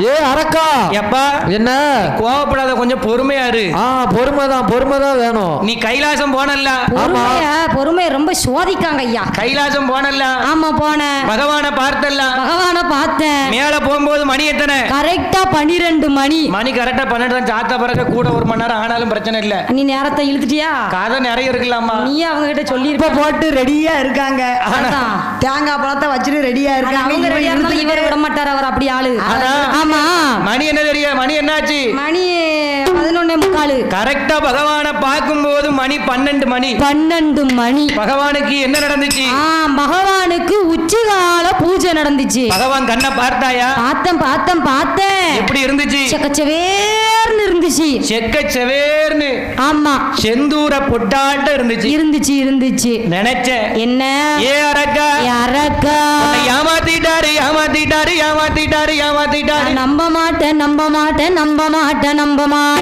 ஏ அரக்கா எப்பா என்ன கோவப்படாத, கொஞ்சம் பொறுமையா இரு. பொறுமைதான் வேணும். நீ கைலாசம் போனல்ல? பொறுமைய ரொம்ப சோதிக்காங்க ஐயா. கைலாசம் போனல்ல? ஆமா போனேன். பகவானை பார்த்தல்ல? பகவானை பார்த்தேன். மேல போகும்போது மணி எத்தனை? கரெக்டா 12 மணி. மணி கரெக்டா 12 தான். சாத்த பிறகு கூட 1 மணி நேரம் ஆனாலும் பிரச்சனை இல்ல. நீ நேரத்தை இழுத்துட்டியா? கதை நிறைய இருக்கலாமா? நீ அவங்க கிட்ட சொல்லி போட்டு ரெடியா இருக்காங்க. தேங்காய் பழத்தை வச்சுட்டு ரெடியா இருக்காங்க. அவங்க ரெடியா இருந்தாலும் இவர் விட மாட்டார். அவர் அப்படி ஆளு. ஆமா. மணி என்ன தெரியும்? மணி என்னாச்சு? மணி 11:45. கரெக்டா பகவானை பார்க்கும்போது மணி 12 மணி. 12 மணி. பகவானுக்கு என்ன நடந்துச்சு? பகவானுக்கு உச்சிகால பூஜை நடந்துச்சு. பகவான் கண்ணை பார்த்தாயா? பார்த்தேன். எப்படி இருந்துச்சு? செக்கச்சவேர்னு இருந்துச்சு. செக்கச்சவேர்னு. ஆமா. செந்தூர பொட்டாட்ட இருந்துச்சு. நினைச்சேன் என்ன? ஏ அரக்கா ஏமாத்திட்டாரு. நம்ப மாட்டேன்